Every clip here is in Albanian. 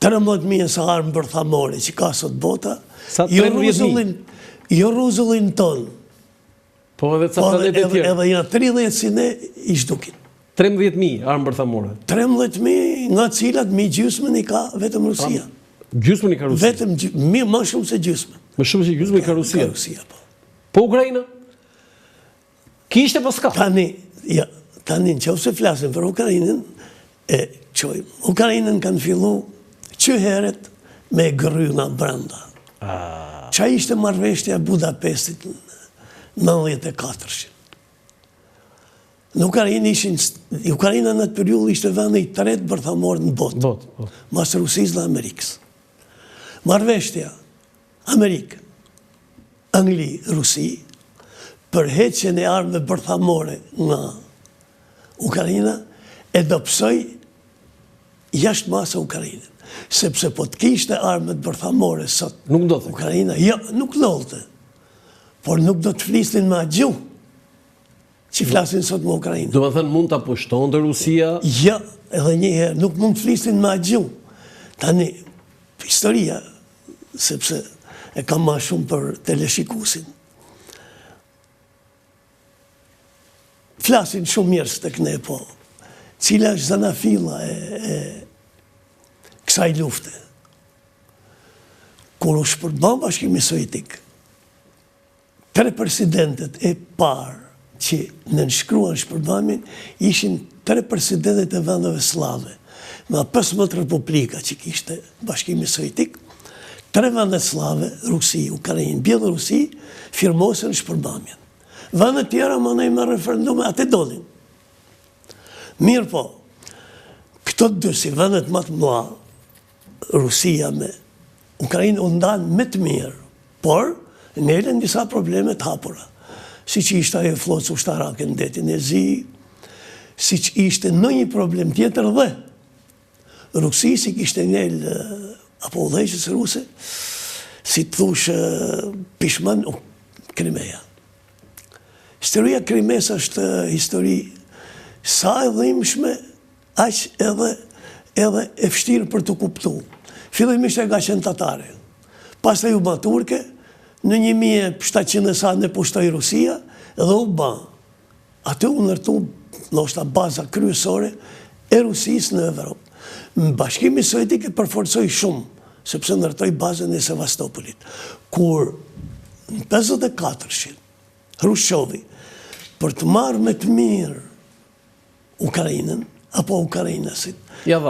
13.000 sa armë bërthamore që ka sot bota, Sa 13.000? jo ruzullin ton, Po edhe ca planet e tjerë. edhe janë 30 si ne i shdukin. 13.000 armë bërthamore. 13.000 nga cilat mi gjysmën i ka vetëm Rusia. Gjysmën i ka Rusia. Vetëm më shumë se gjysmën. Më shumë se gjysmën i ka Rusia. Po. Po Ukraina? Kishte pas ka? Tani në qoftë se flasim për Ukrainën, Ukrainën kanë fillu që heret me gërry nga brenda. Qa ishte marrëveshja Budapestit në 94. Në Ukraina në të periull ishte vendi i tretë bërthamor në botë, mas Rusisë dhe Amerikës. Marrëveshja Amerikë, Angli, Rusi, për heqjen e armëve bërthamore nga Ukraina, e dopsoj jashtë masa Ukrainën. Sepse po të kishte armët bërthamore sot, Nuk do të. Ukraina, jo, nuk dolte, por nuk do të flisnin ma gjuhë që flasin sot me Ukrainë. Do të thënë mund të pushton të Rusia? Ja, edhe njëherë, nuk mund të flisnin ma gjuhë. Tani, historia, sepse e kam ma shumë për teleshikusin, flasin shumë njerëz të këne, po, cila është zanafilla e kësaj lufte. Kur u shpërban Bashkimi Sovjetik, 3 presidentet e parë që nënshkruan shpërbamin ishin 3 presidentet e vendeve slave. Nga 15 republika që kishte Bashkimi Sovjetik, 3 vendet slave, Rusi, Ukrainë, Bielorusi, firmosën shpërbamin. Vendet tjera më nëjë me referendume, atë dolin. Mirë po, këto dy si vendet më të mëdha, Rusia me Ukrainë u ndanë me të mirë, por ngelen disa probleme të hapura. Si që ishte ajo flotës ushtarake në detin e Zi, si që ishte në një problem tjetër dhe Rusi si kishte ngel apo udhëheqës ruse, si të thush pishman Krimeja. Historia Krimes është histori sa e dhimbshme, aq edhe e vështirë për të kuptu. Fillimisht e ka qenë tatare. Pastaj u bë turke, në 1700 sa ne pushtoi Rusia dhe u bë. Aty u ndërtu ndoshta baza kryesore e Rusisë në Evropë. Bashkimi Sovjetik e përforcoi shumë, sepse ndërtoi bazën e Sevastopolit. Kur në 54-shin, Hrushqovi, për të marrë me të mirë Ukrainën, apo Ukrainasit,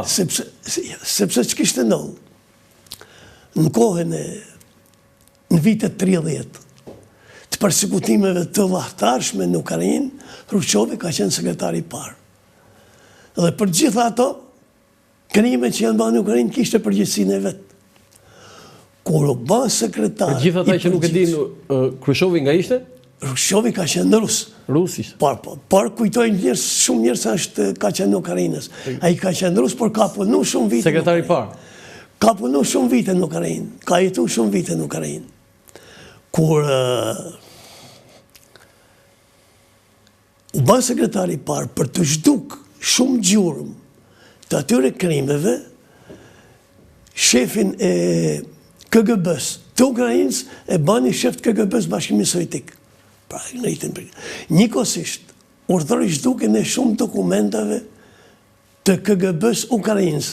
sepse që kishte ndodhë, në kohën e në vitet 30, të persekutimeve të lahtarshme në Ukrainë, Hrushqovi ka qenë sekretari i parë. Dhe për gjitha ato, krimet që janë bërë në Ukrainë kishte përgjegjësinë e vetë. Kur u bë sekretar... Për gjitha ata që nuk e dinë, Hrushqovi nga ishte? Hrushqovi ka qenë rus. Rus ishte. Por kujtojnë njerëz, shumë njerëz ka qenë në Ukrainës. Ai ka qenë rus, por ka punu shumë vite. Sekretari i parë. Ka punu shumë vite në Ukrainë. Ka jetu shumë vite në Ukrainë. Kur u bë sekretari i parë për të zhduk shumë gjurëm të atyre krimeve, shefin e KGB-s të Ukrainës e bani shef të KGB-s Bashkimi Sovjetik. Pra, njëkohësisht, urdhëroi zhdukjen e shumë dokumentave të KGB-s Ukrainës,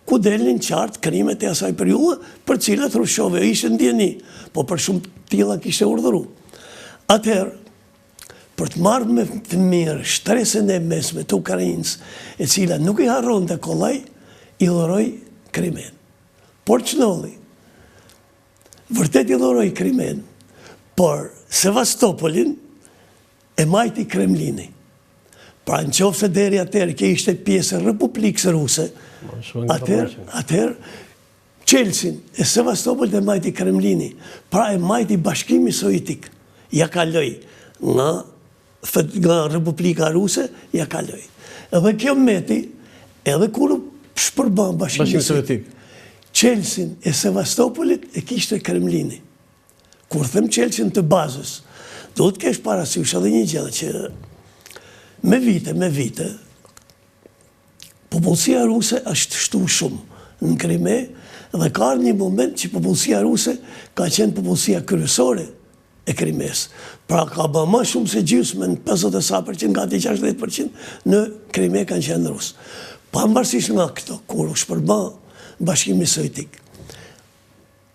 ku delin qartë krimet e asaj periudhe, për cilat Hrushqovi ishte ndjeni, po për shumë tilla kishte urdhëruar. Atëherë, për të marrë me të mirë shtresën e mesme të Ukrainës, e cila nuk i harronte kollaj, i dhuroi Krimen. Por ç'ndodhi? Vërtet i dhuroi Krimen, por Sevastopolin e majti Kremlini. Pra në qoftë se deri atëherë që ishte pjesë e Republikës Ruse, atëherë Çelsin e Sevastopolit e majti Kremlini, pra e majti Bashkimi Sovjetik, ja kaloi nga Republika Ruse, ja kaloi. Edhe kjo meti, edhe kur shpërban Bashkimi Sovjetik, Çelsin e Sevastopolit e kishte Kremlini. Kur them Çelsin të bazës, duhet kesh parasysh edhe një gjë që me vite, popullsia ruse është shtu shumë në Krime Dhe ka ardhur një moment që popullsia ruse ka qenë popullsia kryesore e Krimes. Pra ka bërë më shumë se gjysmën, 50% gati 60% në Krime kanë qenë rusë. Pavarësisht nga këto, kur u shpërba Bashkimi Sovjetik,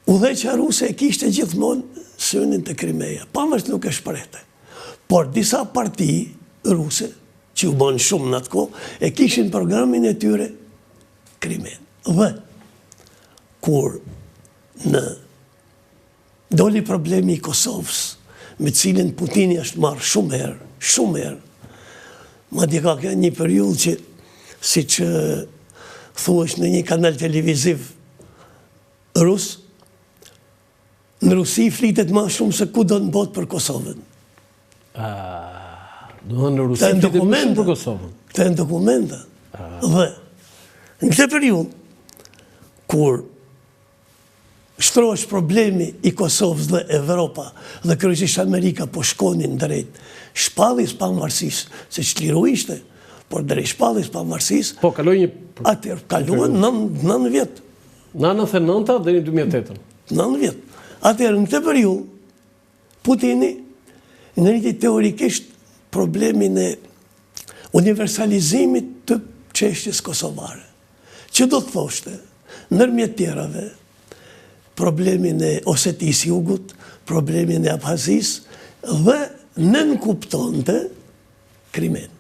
udhëheqja ruse e kishte gjithmonë synin të Krimeja, pavarësisht nuk e shprehte. Por disa parti ruse, që u bën shumë në atë kohë, e kishin programin e tyre Krimen. Dhe kur doli problemi i Kosovës, me cilin Putini është marrë shumë herë, madje ka qenë një periudhë që, si që thuhesh në një kanal televiziv rus, në Rusi flitet ma shumë se ku do në botë për Kosovën. Do në Rusi flitet më shumë për Kosovën. Këta e në dokumenta. Dhe, në këtë periudhë, kur shtrohesh problemi i Kosovës dhe Evropa dhe kryesisht Amerika po shkonin drejt shpalljes pavarësisë, se çliru ishte, por drejt shpalljes pavarësisë. Po, kaloi një... Atëherë, kaluan 9 vjet. Në 99 deri në 2008. 9 vjet. Atëherë, në këtë periudhë, Putini ngriti teorikisht problemin e universalizimit të çështjes kosovare. Që do të thoshte, ndërmjet tjerave, problemin e Osetis Jugut, problemin e Abhazis, dhe nënkuptonte Krimen.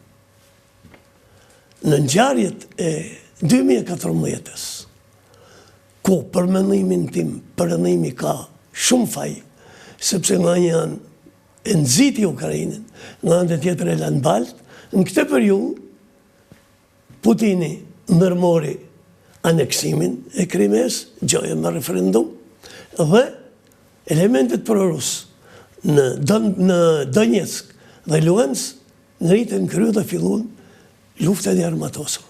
Në ngjarjet e 2014-s, ku për mendimin tim, perëndimi ka shumë faj, sepse nga një anë e nxiti Ukrainën, nga anë tjetër e lanë baltë, në këtë periudhë Putini ndërmori aneksimin e Krimes, gjoje me referendum, dhe elementet prorus në Donetsk dhe Luhansk ngritën krye dhe fillun luftën e armatosur.